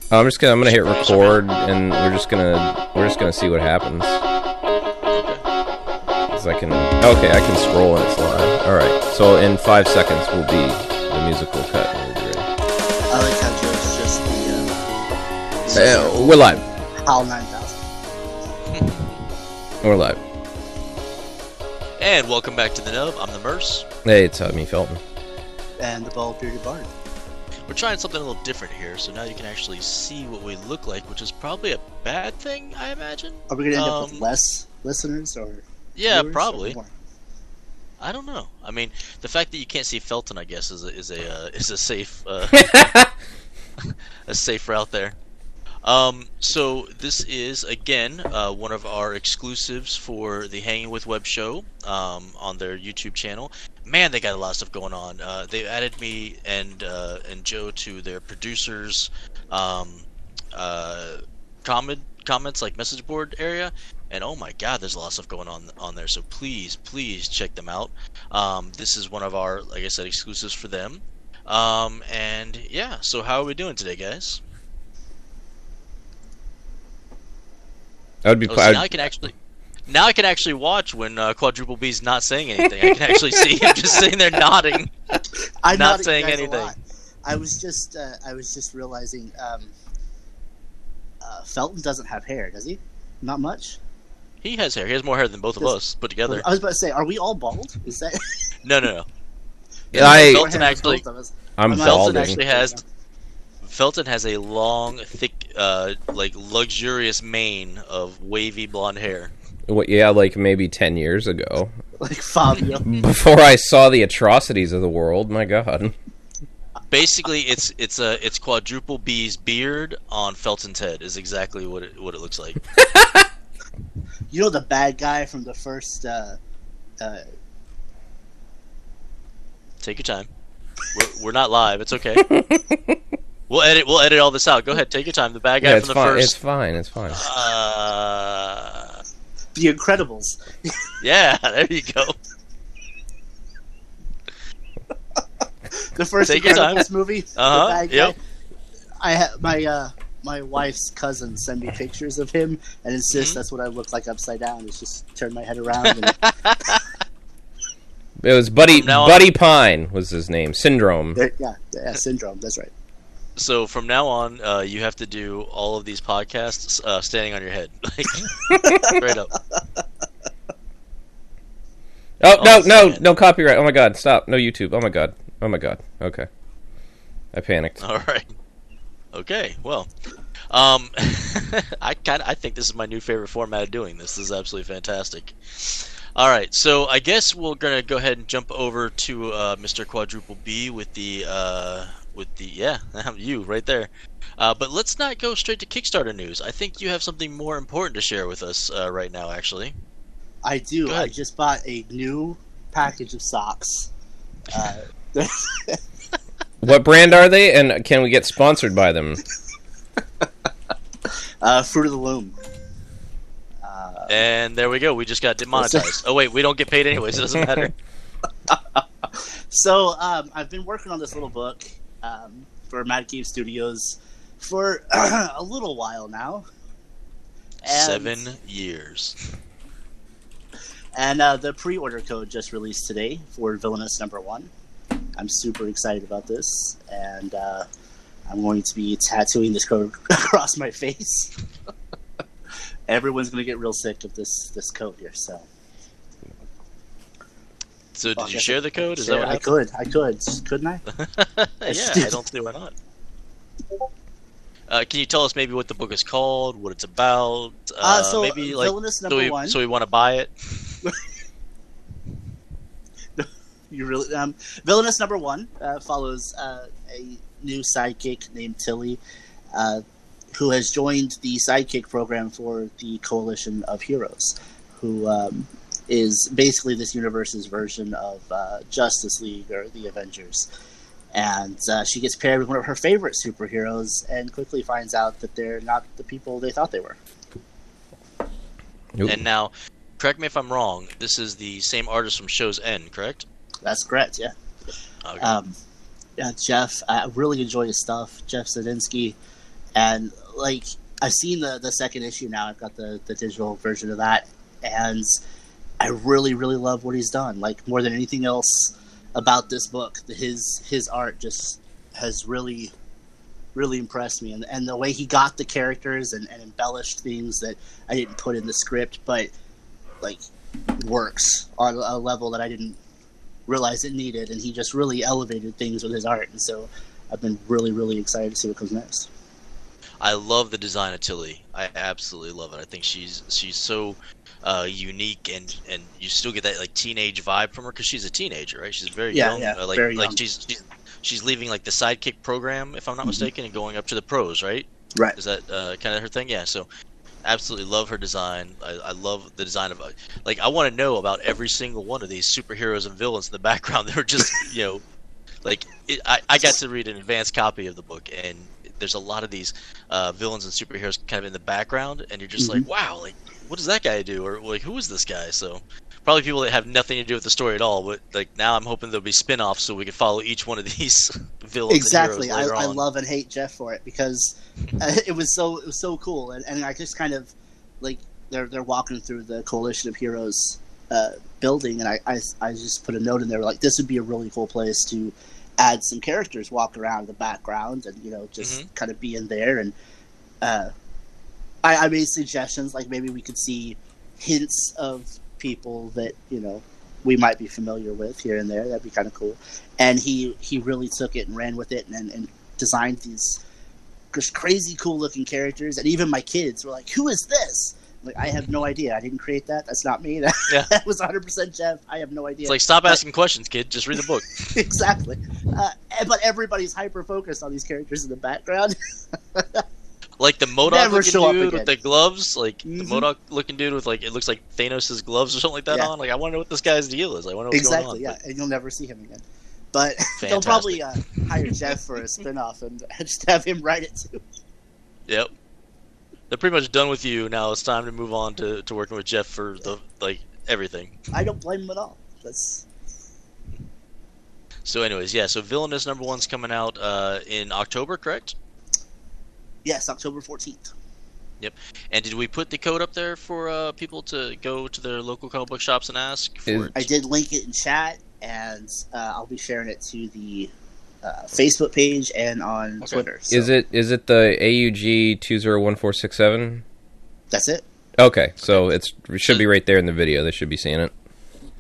I'm gonna hit record, and we're just gonna see what happens. I can scroll and it's live. All right, so in 5 seconds will be the musical cut. And we'll be ready. I like how Joe's just the. We're live. HAL 9000. We're live. And welcome back to the Nub. I'm the Merce. Hey, it's me, Felton. And the bald-bearded bard. We're trying something a little different here, so now you can actually see what we look like, which is probably a bad thing, I imagine. Are we gonna end up with less listeners, or? Yeah, probably. I don't know. I mean, the fact that you can't see Felton, I guess, is a safe a safe route there. So this is again one of our exclusives for the Hangin with Web show on their YouTube channel. Man, they got a lot of stuff going on. They added me and Joe to their producers comments like message board area. And oh my god, there's a lot of stuff going on there, so please check them out. This is one of our, like I said, exclusives for them. And yeah, so how are we doing today, guys? That would be. Now I can actually watch when Quadruple B's not saying anything. I can actually see him just sitting there nodding, not saying anything. I was just realizing Felton doesn't have hair, does he? Not much. He has hair. He has more hair than both of us put together. I was about to say, are we all bald? Is that? No. Felton actually. I'm balding. Felton has a long, thick, like luxurious mane of wavy blonde hair. Yeah, like maybe 10 years ago. Like Fabio. Before I saw the atrocities of the world, my god. Basically, it's Quadruple B's beard on Felton's head is exactly what it looks like. You know the bad guy from the first. Take your time. We're not live. It's okay. We'll edit all this out. Go ahead. Take your time. The bad guy from the first. It's fine. The Incredibles. Yeah, there you go. The first Take Incredibles movie. Yep. I have my wife's cousin send me pictures of him and insist that's what I look like upside down. It's just turn my head around. And it was Buddy Pine was his name. Syndrome. Yeah, Syndrome. That's right. So from now on, you have to do all of these podcasts standing on your head, like straight up. No copyright. Oh my god, stop. No YouTube. Oh my god. Okay. I panicked. All right. Okay. Well, I think this is my new favorite format of doing this. This is absolutely fantastic. All right. So I guess we're gonna go ahead and jump over to Mr. Quadruple B with the you right there. But let's not go straight to Kickstarter news. I think you have something more important to share with us right now, actually. I do. I just bought a new package of socks. What brand are they, and can we get sponsored by them? Fruit of the Loom. And there we go. We just got demonetized. Oh wait, we don't get paid anyways. It doesn't matter. So I've been working on this little book for Mad Cave Studios for a little while now. 7 years. And the pre-order code just released today for Villainous #1. I'm super excited about this, and I'm going to be tattooing this code across my face. Everyone's going to get real sick of this code here, so... So did you share the code? Is that what happened? I could. Couldn't I? Yeah, I don't see why not. Can you tell us maybe what the book is called, what it's about? So maybe like Villainous #1. So we want to buy it. You really Villainous #1 follows a new sidekick named Tilly, who has joined the sidekick program for the Coalition of Heroes, who is basically this universe's version of Justice League or the Avengers. And she gets paired with one of her favorite superheroes and quickly finds out that they're not the people they thought they were. Nope. And now, correct me if I'm wrong, this is the same artist from Show's End, correct? That's correct, yeah. Okay. Yeah, Jeff, I really enjoy his stuff. Jeff Zadinsky And like I've seen the second issue now. I've got the digital version of that, and I really love what he's done. Like more than anything else about this book, his art just has really impressed me, and the way he got the characters and embellished things that I didn't put in the script, but like works on a level that I didn't realize it needed, and he just really elevated things with his art, and so I've been really excited to see what comes next. I love the design of Tilly. I absolutely love it. I think she's so unique, and you still get that like teenage vibe from her because she's a teenager, right? She's very young. Very young. She's leaving like the sidekick program, if I'm not mistaken, and going up to the pros, right? Right. Is that kind of her thing? Yeah. So absolutely love her design. I love the design of like I want to know about every single one of these superheroes and villains in the background. They're just like I got to read an advanced copy of the book, and there's a lot of these villains and superheroes kind of in the background, and you're just like, wow, like what does that guy do, or like who is this guy? So probably people that have nothing to do with the story at all, but like now I'm hoping there'll be spin-offs so we can follow each one of these villains. Exactly. And heroes later I on. love and hate Jeff for it because it was so cool, and I just kind of like they're walking through the Coalition of Heroes building, and I just put a note in there like this would be a really cool place to add some characters walk around in the background and just kind of be in there, and I made suggestions like maybe we could see hints of people that we might be familiar with here and there. That'd be kind of cool. And he really took it and ran with it and designed these just crazy cool looking characters, and even my kids were like, who is this? Like, I have no idea. I didn't create that. That's not me. That was 100% Jeff. I have no idea. It's like, stop asking questions, kid. Just read the book. Exactly. But everybody's hyper focused on these characters in the background. Like the MODOK looking dude with the gloves, like the MODOK looking dude with like it looks like Thanos' gloves or something like that on. Like I want to know what this guy's deal is. I want to know what's going on. Exactly, and you'll never see him again. But they'll probably hire Jeff for a spinoff and just have him write it too. Yep. They're pretty much done with you now. It's time to move on to working with Jeff for the everything. I don't blame him at all. So anyways, yeah. So Villainous #1's coming out in October, correct? Yes, October 14th. Yep. And did we put the code up there for people to go to their local comic book shops and ask for it? I did link it in chat, and I'll be sharing it to the Facebook page and on Twitter. So. Is it the AUG 201467? That's it. Okay, so it should be right there in the video. They should be seeing it.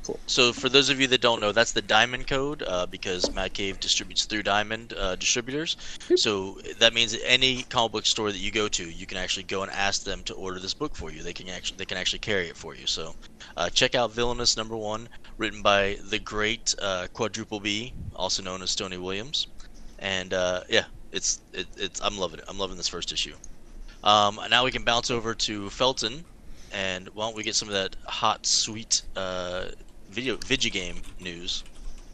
Cool. So for those of you that don't know, that's the Diamond code because Mad Cave distributes through Diamond distributors. So that means that any comic book store that you go to, you can actually go and ask them to order this book for you. They can actually carry it for you. So check out Villainous #1, written by the great Quadruple B, also known as Stoney Williams. And it's I'm loving it. I'm loving this first issue. Now we can bounce over to Felton, and why don't we get some of that hot, sweet video game news?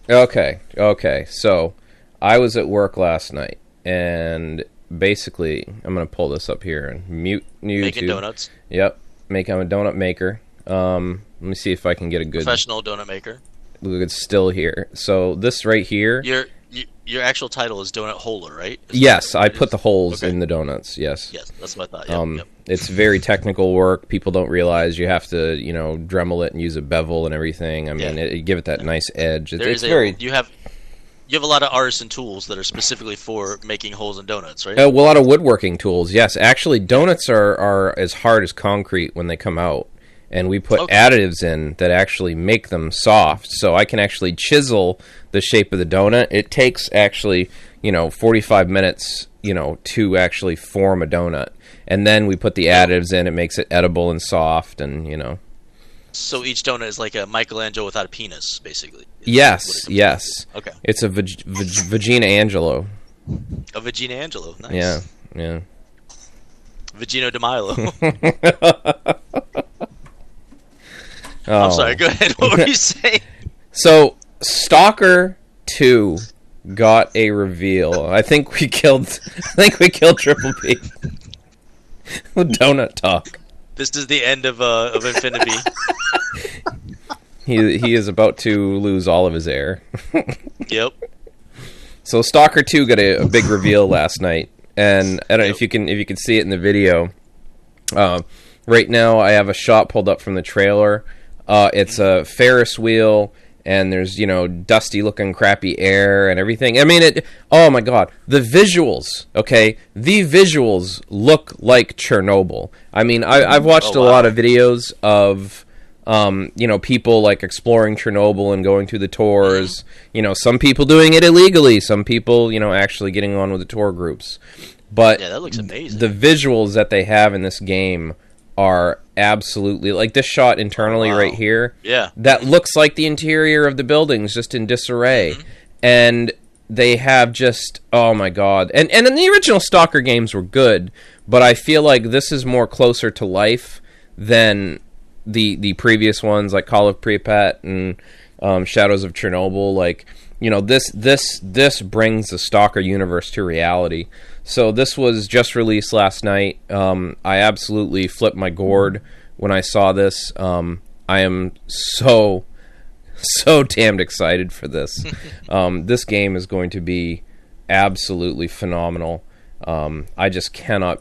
Okay. So I was at work last night, and basically, I'm going to pull this up here and mute YouTube. Making donuts. Yep, I'm a donut maker. Let me see if I can get a good professional donut maker. Good still here. So this right here. Your actual title is Donut Holer, right? Yes, I put the holes in the donuts. Yes. Yes, that's what I thought. Yep. It's very technical work. People don't realize you have to, Dremel it and use a bevel and everything. I mean, give it that nice edge. You have a lot of artisan tools that are specifically for making holes in donuts, right? A lot of woodworking tools. Yes, actually, donuts are as hard as concrete when they come out. And we put additives in that actually make them soft, so I can actually chisel the shape of the donut. It takes actually, 45 minutes, to actually form a donut. And then we put the additives in. It makes it edible and soft, and So each donut is like a Michelangelo without a penis, basically. Yes. Okay. It's a Vagina Angelo. A Vagina Angelo. Nice. Yeah. Vagino de Milo. Oh. I'm sorry, go ahead. What were you saying? So, Stalker 2 got a reveal. I think we killed Triple P with Donut Talk. This is the end of Infinity. He is about to lose all of his air. Yep. So Stalker 2 got a big reveal last night, and I don't know if you can see it in the video. Right now, I have a shot pulled up from the trailer. It's a Ferris wheel, and there's, dusty-looking, crappy air and everything. I mean, oh my god. The visuals, okay? The visuals look like Chernobyl. I mean, I've watched a lot of videos of, people, like, exploring Chernobyl and going through the tours. Some people doing it illegally. Some people, actually getting on with the tour groups. But yeah, that looks amazing. The visuals that they have in this game are absolutely, like this shot internally right here. Yeah. That looks like the interior of the buildings, just in disarray. And they have just, oh my god. And the original Stalker games were good, but I feel like this is more closer to life than the previous ones, like Call of Pripyat and Shadows of Chernobyl. Like, this brings the Stalker universe to reality. So this was just released last night. I absolutely flipped my gourd when I saw this. I am so damned excited for this. This game is going to be absolutely phenomenal. I just cannot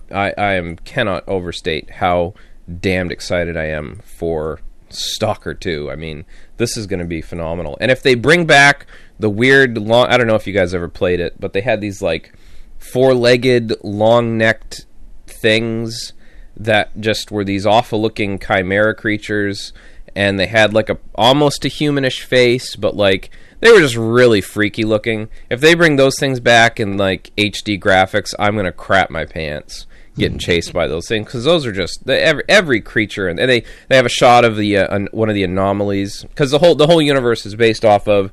overstate how damned excited I am for Stalker 2. I mean, this is going to be phenomenal. And if they bring back the weird long, I don't know if you guys ever played it, but they had these like four-legged, long-necked things that just were these awful-looking chimera creatures, and they had like almost a humanish face, but like they were just really freaky looking. If they bring those things back in like HD graphics, I'm gonna crap my pants getting chased by those things, because those are just every creature, and they have a shot of the one of the anomalies, because the whole universe is based off of,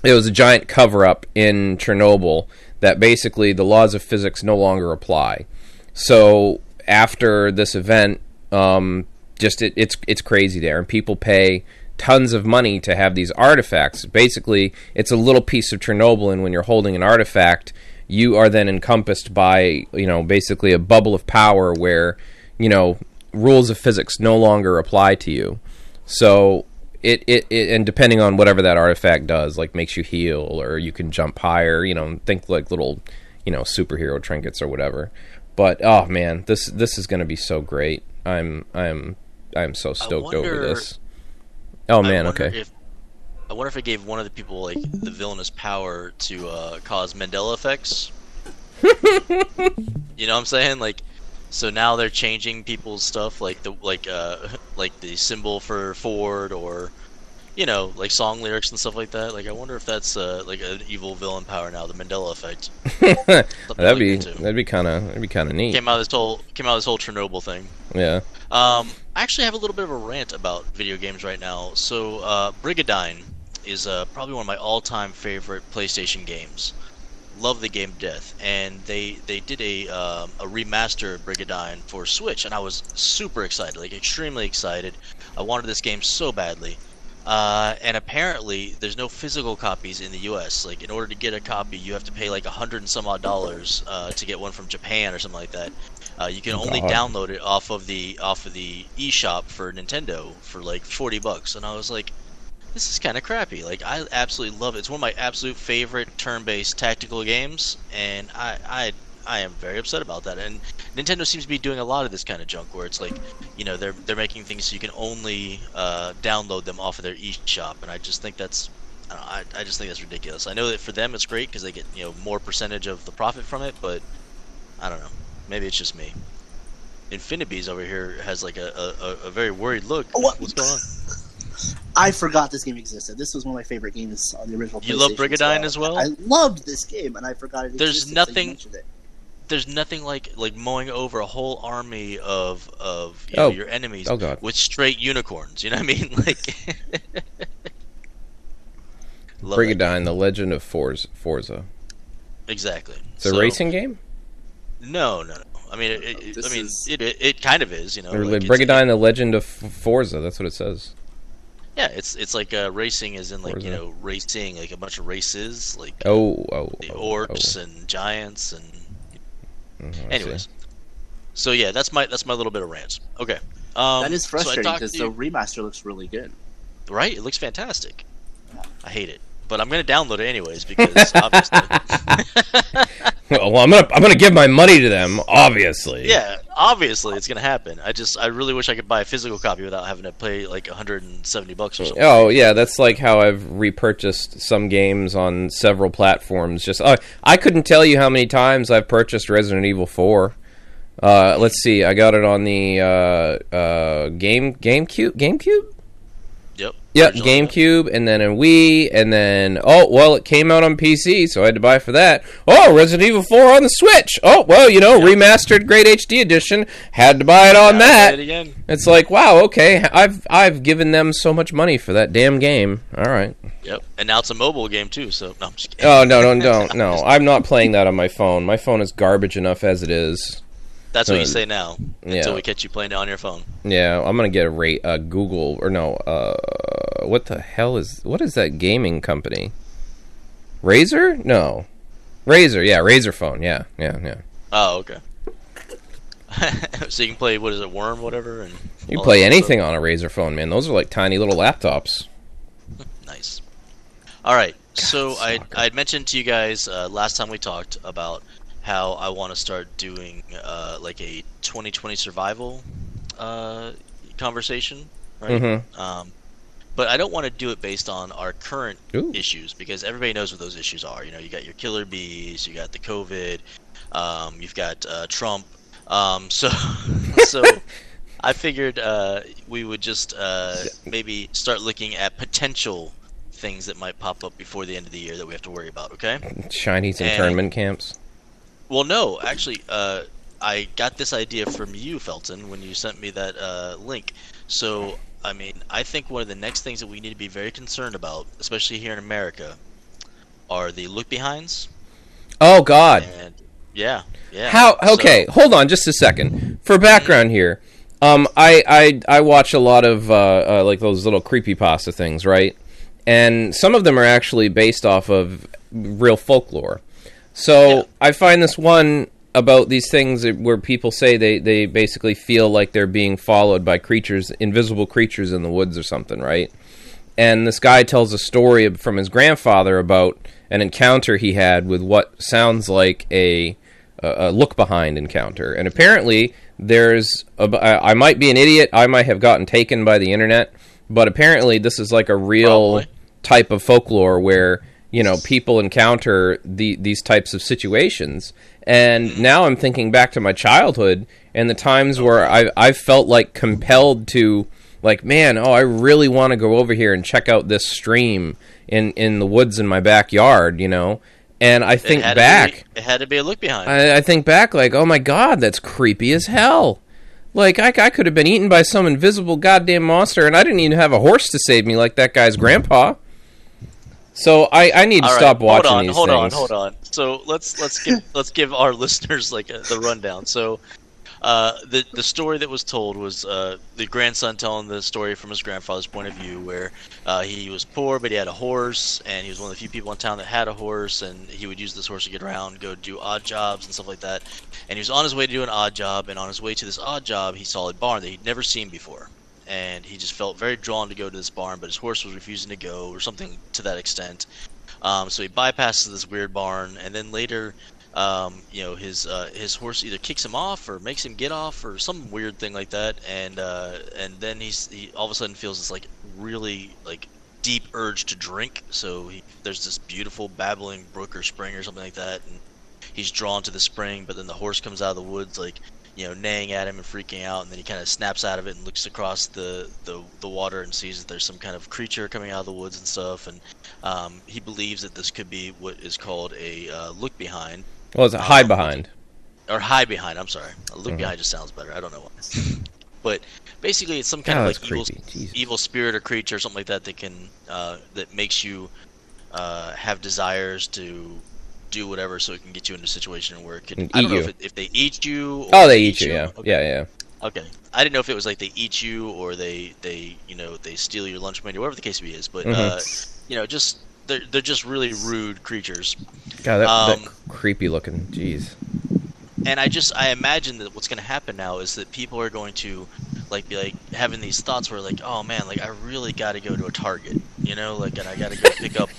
it was a giant cover-up in Chernobyl that basically the laws of physics no longer apply. So after this event, it's crazy there, and people pay tons of money to have these artifacts. Basically, it's a little piece of Chernobyl, and when you're holding an artifact, you are then encompassed by, basically a bubble of power where, rules of physics no longer apply to you. So it and depending on whatever that artifact does, like makes you heal, or you can jump higher, think like little, superhero trinkets or whatever. But oh man, this is going to be so great. I'm so stoked over this. Oh man, okay. I wonder if it gave one of the people like the villainous power to cause Mandela effects. You know what I'm saying? Like, so now they're changing people's stuff, like the symbol for Ford, or like song lyrics and stuff like that. Like, I wonder if that's like an evil villain power now, the Mandela effect. that'd be kind of neat. Came out of this whole Chernobyl thing. Yeah. I actually have a little bit of a rant about video games right now. So, Brigadine is probably one of my all-time favorite PlayStation games. Love the game to death, and they did a remaster Brigadine for Switch, and I was super excited, like extremely excited. I wanted this game so badly, and apparently there's no physical copies in the U.S. Like, in order to get a copy, you have to pay like $100 and some odd to get one from Japan or something like that. You can only download it off of the eShop for Nintendo for like $40, and I was like, this is kind of crappy. Like, I absolutely love it. It's one of my absolute favorite turn-based tactical games, and I am very upset about that. And Nintendo seems to be doing a lot of this kind of junk, where it's like, they're making things so you can only download them off of their eShop, and I just think that's I just think that's ridiculous. I know that for them it's great because they get more percentage of the profit from it, but I don't know. Maybe it's just me. Infinibees over here has like a very worried look. What's going on? I forgot this game existed. This was one of my favorite games on the original PlayStation. You love Brigadine as well? I loved this game, and I forgot it existed. There's nothing like mowing over a whole army of your enemies with straight unicorns. You know what I mean? Like, Brigadine, the Legend of Forza. Exactly. It's a racing game? No. I mean, it kind of is. Brigadine, the Legend of Forza. That's what it says. Yeah, it's like racing, is in like racing, like a bunch of races, like orcs and giants and anyways. So yeah, that's my little bit of rant. Okay. That is frustrating because the remaster looks really good. Right? It looks fantastic. I hate it, but I'm gonna download it anyways because obviously. Well, I'm gonna give my money to them, obviously. Yeah, obviously it's gonna happen. I really wish I could buy a physical copy without having to pay like $170 or something. Oh yeah, that's like how I've repurchased some games on several platforms. Just I couldn't tell you how many times I've purchased Resident Evil 4. Let's see, I got it on the GameCube. Yep, GameCube, and then a Wii, and then, it came out on PC, so I had to buy for that. Oh, Resident Evil 4 on the Switch. Oh, well, remastered Great HD Edition, had to buy it on that. It's like, wow, okay, I've given them so much money for that damn game. All right. Yep, and now it's a mobile game, too, so, no, I'm just kidding. Oh, no, I'm not playing that on my phone. My phone is garbage enough as it is. That's what you say now, until we catch you playing it on your phone. Yeah, I'm going to get a Google, or no, what the hell what is that gaming company? Razer? No. Razer, yeah, Razer phone, yeah. Oh, okay. So you can play, what is it, Worm, whatever? And you can play anything on a Razer phone, man. Those are like tiny little laptops. Nice. All right, so I'd mentioned to you guys last time we talked about how I want to start doing like a 2020 survival conversation, right? Mm-hmm. But I don't want to do it based on our current issues, because everybody knows what those issues are. You got your killer bees, you got the COVID, you've got Trump. So I figured we would just maybe start looking at potential things that might pop up before the end of the year that we have to worry about, okay? Chinese internment camps. Well, no, actually, I got this idea from you, Felton, when you sent me that link. So, I mean, I think one of the next things that we need to be very concerned about, especially here in America, are the look-behinds. Oh, God. And, yeah. How? Okay, hold on just a second. For background here, I watch a lot of like those little creepypasta things, right? And some of them are actually based off of real folklore. So I find this one about these things where people say they basically feel like they're being followed by creatures, invisible creatures in the woods or something, right? And this guy tells a story from his grandfather about an encounter he had with what sounds like a look-behind encounter. And apparently there's I might be an idiot, I might have gotten taken by the internet, but apparently this is like a real type of folklore where people encounter these types of situations. And now I'm thinking back to my childhood and the times where I felt like compelled to, like, man, I really want to go over here and check out this stream in the woods in my backyard, And I think back... It had to be a look behind. I think back like, oh my God, that's creepy as hell. Like, I could have been eaten by some invisible goddamn monster and I didn't even have a horse to save me like that guy's grandpa. So I need to stop watching these things. Hold on. So let's give our listeners like the rundown. So the story that was told was the grandson telling the story from his grandfather's point of view, where he was poor but he had a horse, and he was one of the few people in town that had a horse, and he would use this horse to get around, go do odd jobs and stuff like that. And he was on his way to do an odd job, and on his way to this odd job, he saw a barn that he'd never seen before. And he just felt very drawn to go to this barn, but his horse was refusing to go, or something to that extent. So he bypasses this weird barn, and then later, his horse either kicks him off or makes him get off, or some weird thing like that. And then he all of a sudden feels this like really like deep urge to drink. So there's this beautiful babbling brook or spring or something like that, and he's drawn to the spring. But then the horse comes out of the woods like, neighing at him and freaking out, and then he kind of snaps out of it and looks across the water and sees that there's some kind of creature coming out of the woods and stuff, and he believes that this could be what is called a look behind. Well, it's a hide behind. Or hide behind, I'm sorry. A look behind just sounds better, I don't know why. But basically it's some kind of like evil spirit or creature or something like that that can that makes you have desires to do whatever, so it can get you into a situation where it can. I don't know if they eat you. Or they eat you. Yeah, okay. Yeah. Okay, I didn't know if it was like they eat you or they steal your lunch money, whatever the case is. But just they're just really rude creatures. God, that creepy looking. Jeez. And I imagine that what's going to happen now is that people are going to be like having these thoughts where like, oh man, like I really got to go to a Target, and I got to go pick up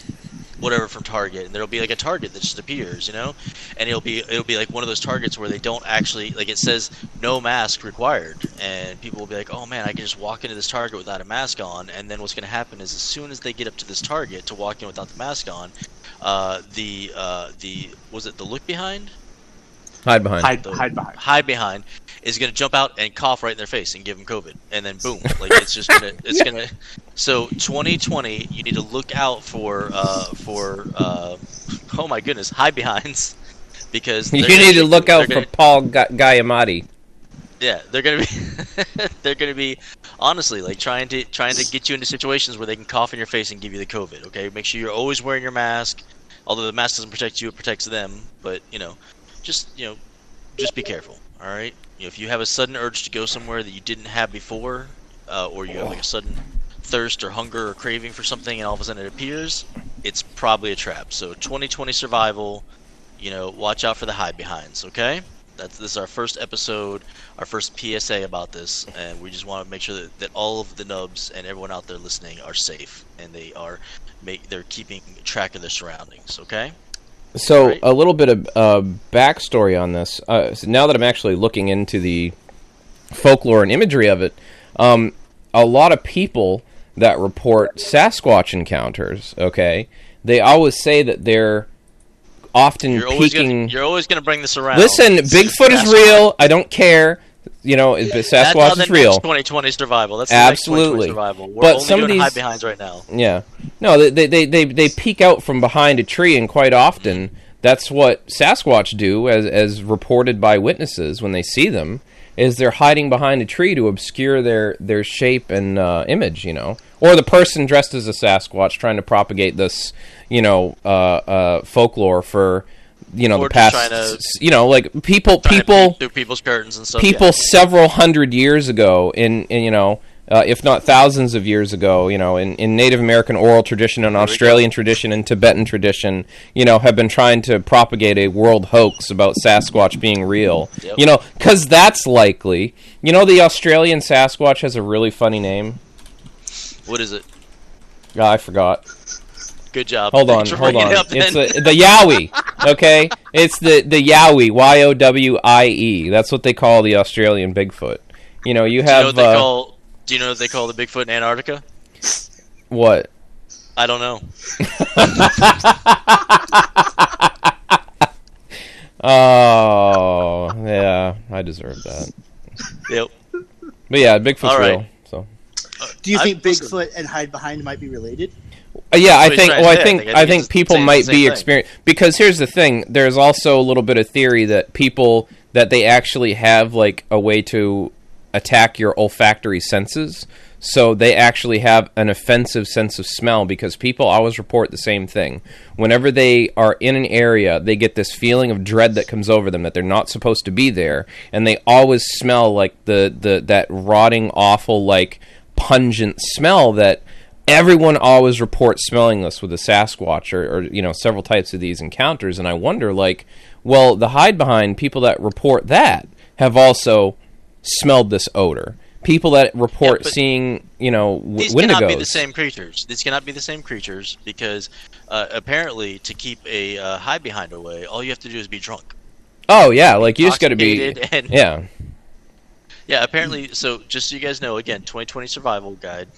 whatever from Target, and there'll be like a target that just appears, you know, and it'll be like one of those targets where they don't actually, like, it says no mask required, and people will be like, oh man, I can just walk into this target without a mask on, and then what's going to happen is as soon as they get up to this target to walk in without the mask on, was it the look behind? Hide behind. Hide behind is going to jump out and cough right in their face and give them COVID, and then boom, like it's gonna. So 2020, you need to look out for oh my goodness, hide behinds, because you need to look out for Paul Giamatti. Yeah, they're gonna be honestly like trying to get you into situations where they can cough in your face and give you the COVID. Okay, make sure you're always wearing your mask. Although the mask doesn't protect you, it protects them. But just be careful. All right. If you have a sudden urge to go somewhere that you didn't have before, or you have like a sudden thirst or hunger or craving for something, and all of a sudden it appears, it's probably a trap. So 2020 survival. Watch out for the hide behinds. Okay. This is our first episode, our first PSA about this, and we just want to make sure that all of the nubs and everyone out there listening are safe, and they're keeping track of their surroundings. Okay. So a little bit of backstory on this. So now that I'm actually looking into the folklore and imagery of it, a lot of people that report Sasquatch encounters, okay, they always say that they're often peeking. You're always going to bring this around. Listen, Bigfoot is real. I don't care. Sasquatch is real. 2020 survival. That's absolutely. The next 2020 survival. We're only doing hide behinds right now. Yeah. No, they peek out from behind a tree, and quite often that's what Sasquatch do, as reported by witnesses when they see them, is they're hiding behind a tree to obscure their shape and image, or the person dressed as a Sasquatch trying to propagate this, folklore for. The past, like people through people's curtains and stuff. People several hundred years ago, if not thousands of years ago, in Native American oral tradition and Australian tradition and Tibetan tradition, have been trying to propagate a world hoax about Sasquatch being real. Yep. Because that's likely. The Australian Sasquatch has a really funny name. What is it? I forgot. Good job. Hold on. It's the Yowie, okay? It's the Yowie, Yowie. That's what they call the Australian Bigfoot. You have... Do you know what they call the Bigfoot in Antarctica? What? I don't know. Oh, yeah, I deserve that. Yep. But yeah, Bigfoot's real. So. Do you think Bigfoot and hide behind might be related? Yeah, I think people might be experiencing, because here's the thing: there's also a little bit of theory that they actually have like a way to attack your olfactory senses, so they actually have an offensive sense of smell, because people always report the same thing. Whenever they are in an area, they get this feeling of dread that comes over them, that they're not supposed to be there, and they always smell like that rotting, awful, like pungent smell that. Everyone always reports smelling this with a Sasquatch or several types of these encounters, and I wonder, the hide behind people that report that have also smelled this odor. People that report seeing, Wendigos. These cannot be the same creatures. These cannot be the same creatures because apparently to keep a hide behind away, all you have to do is be drunk. Oh yeah, like you just got to be yeah. Yeah, apparently, so just so you guys know, again, 2020 survival guide,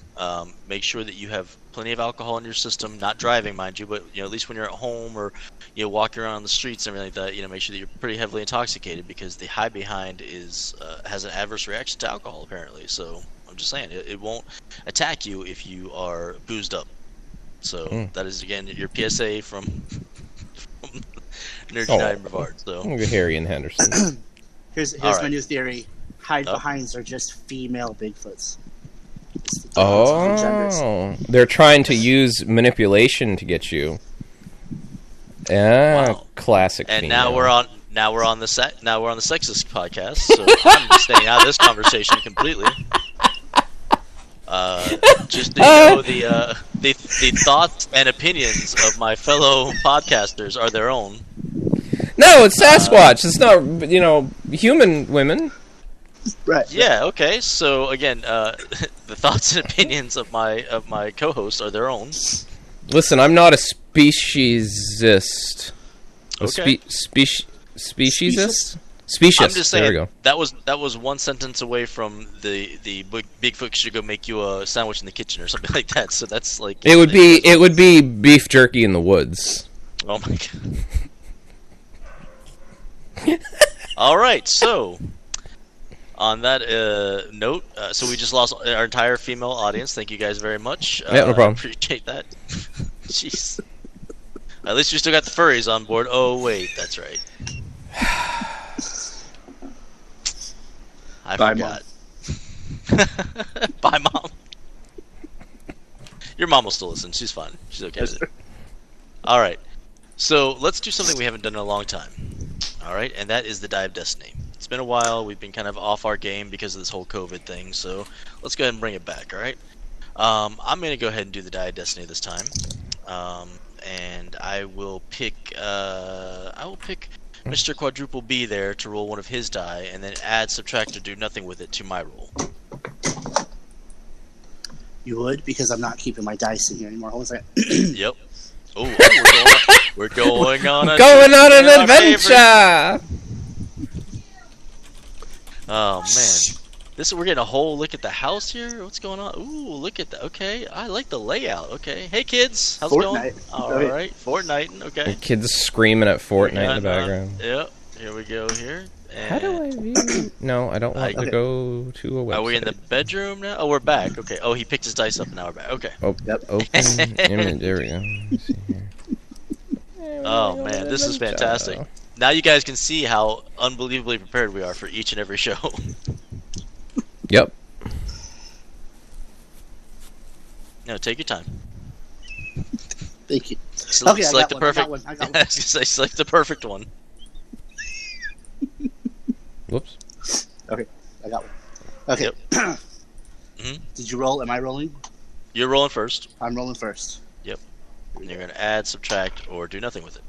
make sure that you have plenty of alcohol in your system, not driving, mind you, but, at least when you're at home or, walking around on the streets and everything like that, make sure that you're pretty heavily intoxicated, because the hide behind has an adverse reaction to alcohol, apparently. So, I'm just saying, it won't attack you if you are boozed up. So, that is, again, your PSA from Nerdy Night and Brevard. So. Harry and Henderson. Here's my new theory. Hide behinds are just female Bigfoots. Oh, they're trying to use manipulation to get you. Yeah, wow. Classic. And female. now we're on the sexist podcast, so I'm staying out of this conversation completely. Just to know the thoughts and opinions of my fellow podcasters are their own. No, it's Sasquatch. It's not human women. Right. Yeah. Okay. So again, the thoughts and opinions of my co-hosts are their own. Listen, I'm not a speciesist. Okay. Speciesist? Specious. I'm just saying, there we go. that was one sentence away from the Bigfoot should go make you a sandwich in the kitchen or something like that. So that's like It would be beef jerky in the woods. Oh my god. All right, so on that note, so we just lost our entire female audience. Thank you guys very much. Yeah, no problem. Appreciate that. Jeez. At least we still got the furries on board. Oh wait, that's right. I Bye, forgot. Bye, Mom. Your mom will still listen. She's fine. She's okay with it. All right. So let's do something we haven't done in a long time. All right, and that is the Die of Destiny. It's been a while. We've been kind of off our game because of this whole COVID thing. So let's go ahead and bring it back. All right. I'm gonna go ahead and do the Die of Destiny this time, and I will pick. Mr. Quadruple B there to roll one of his die, and then add, subtract, or do nothing with it to my roll. You would, because I'm not keeping my dice in here anymore. Hold on a second. Yep. Oh, we're going on an adventure. Oh man, we're getting a whole look at the house here. What's going on? Ooh, look at that. Okay, I like the layout. Okay, hey kids, how's it going? All right, Fortnite. Okay. Kids screaming at Fortnite in the background. Yep. Here we go. Here. And how do I view? No, I don't want to go to a website. Are we in the bedroom now? Oh, we're back. Okay. Oh, he picked his dice up, and now we're back. Okay. Oh, yep. Open image. There we go. Let me see here. Oh man, this is fantastic. Now you guys can see how unbelievably prepared we are for each and every show. Yep. No, take your time. Thank you. Select the perfect. I got one. I was gonna say, select the perfect one. Whoops. Okay, I got one. Okay. Yep. Did you roll? Am I rolling? You're rolling first. I'm rolling first. Yep. And you're gonna add, subtract, or do nothing with it.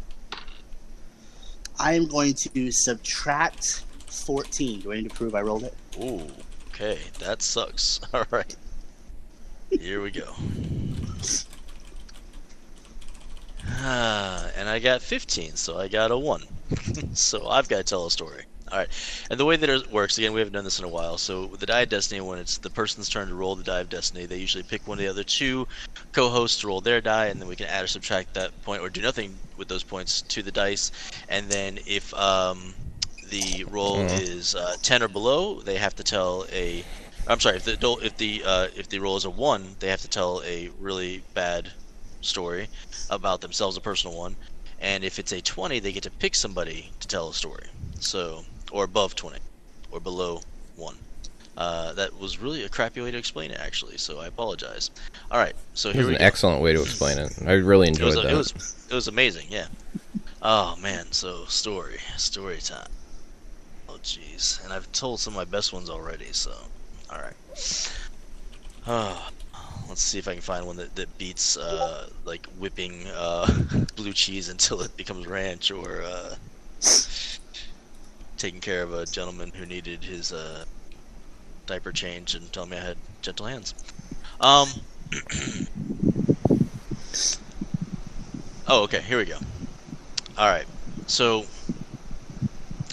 I am going to subtract 14. Do I need to prove I rolled it? Ooh. Okay, that sucks. All right. Here we go. And I got 15, so I got a 1. So I've got to tell a story. Alright, and the way that it works, again, we haven't done this in a while, so with the Die of Destiny, when it's the person's turn to roll the Die of Destiny, they usually pick one of the other two co-hosts to roll their die, and then we can add or subtract that point, or do nothing with those points to the dice, and then if the roll is 10 or below, they have to tell a... I'm sorry, if the roll is a 1, they have to tell a really bad story about themselves, a personal one, and if it's a 20, they get to pick somebody to tell a story. So, or above 20, or below 1. That was really a crappy way to explain it, actually, so I apologize. Alright, so here we go. It was an excellent way to explain it. I really enjoyed that. It was amazing, yeah. Oh, man, so story time. Oh, jeez. And I've told some of my best ones already, so, alright. Let's see if I can find one that beats, like, whipping blue cheese until it becomes ranch, or taking care of a gentleman who needed his diaper change and telling me I had gentle hands. Oh, okay, here we go. Alright, so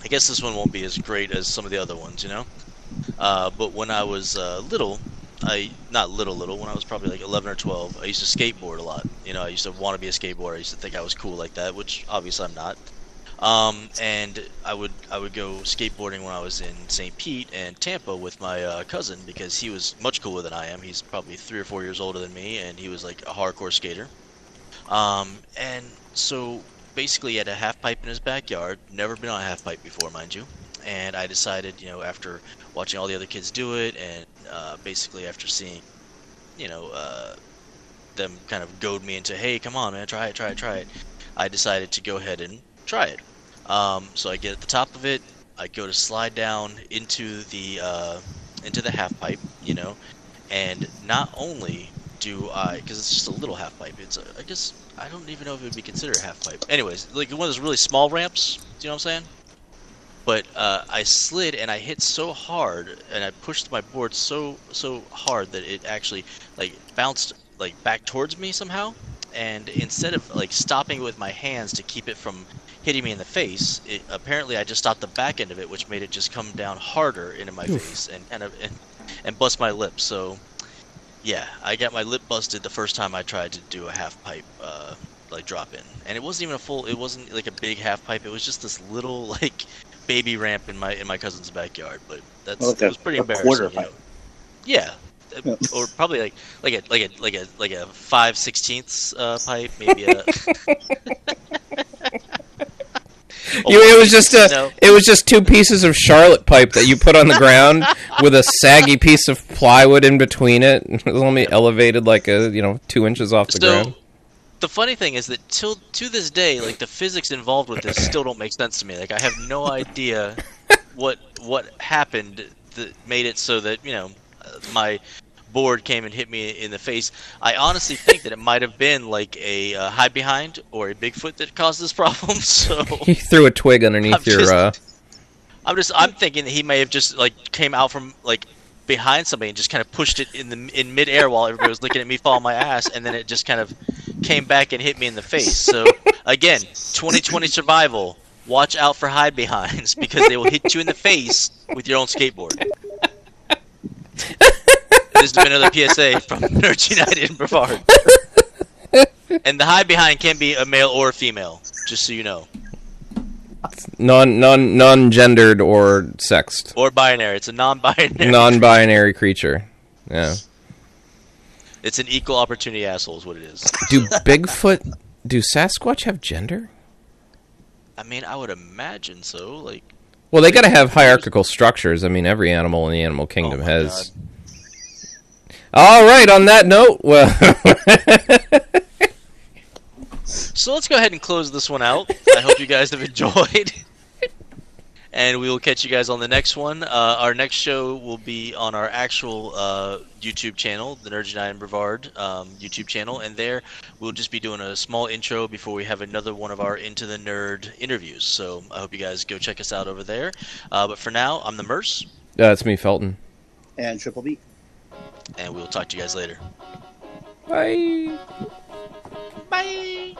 I guess this one won't be as great as some of the other ones, you know? But when I was little, not little, when I was probably like 11 or 12, I used to skateboard a lot. You know, I used to want to be a skateboarder. I used to think I was cool like that, which obviously I'm not. And I would go skateboarding when I was in St. Pete and Tampa with my cousin, because he was much cooler than I am. He's probably 3 or 4 years older than me, and he was like a hardcore skater. And so basically he had a half pipe in his backyard. Never been on a half pipe before, mind you. And I decided, you know, after watching all the other kids do it, and basically after seeing, you know, them kind of goad me into, hey, come on, man, try it, I decided to go ahead and try it. So I get at the top of it, I go to slide down into the half pipe, you know, and not only do I, because it's just a little half pipe, I guess, I don't even know if it would be considered a half pipe. Anyways, like one of those really small ramps, do you know what I'm saying? But I slid and I hit so hard, and I pushed my board so hard that it actually like bounced like back towards me somehow, and instead of like stopping it with my hands to keep it from hitting me in the face, apparently I just stopped the back end of it, which made it just come down harder into my face and kind of and bust my lip. So yeah, I got my lip busted the first time I tried to do a half pipe like drop in, and it wasn't even a full. It wasn't like a big half pipe. It was just this little like baby ramp in my cousin's backyard. But it was pretty embarrassing. Quarter pipe. Yeah, or probably like a 5/16 pipe, maybe a. It was just two pieces of Charlotte pipe that you put on the ground with a saggy piece of plywood in between it. It was only elevated like 2 inches off the ground. The funny thing is that to this day, like the physics involved with this still don't make sense to me. Like I have no idea what happened that made it so that my board came and hit me in the face. I honestly think that it might have been like a hide behind or a Bigfoot that caused this problem. So he threw a twig underneath your. I'm thinking that he may have just like came out from like behind somebody and just kind of pushed it in midair while everybody was looking at me fall on my ass, and then it just kind of came back and hit me in the face. So again, 2020 survival. Watch out for hide behinds because they will hit you in the face with your own skateboard. This has been another PSA from Nerds United in Brevard. And the hide behind can be a male or a female, just so you know. Non-gendered or sexed. Or binary. It's a non-binary. Non-binary creature. Yeah. It's an equal opportunity asshole is what it is. Do Sasquatch have gender? I mean, I would imagine so. Like, well, they got to have hierarchical structures. I mean, every animal in the animal kingdom has. God. All right. On that note, well. So let's go ahead and close this one out. I hope you guys have enjoyed. And we will catch you guys on the next one. Our next show will be on our actual YouTube channel, the Nerds United in Brevard YouTube channel. And there we'll just be doing a small intro before we have another one of our Into the Nerd interviews. So I hope you guys go check us out over there. But for now, I'm the Merce. It's me, Felton. And Triple B. And we'll talk to you guys later. Bye. Bye.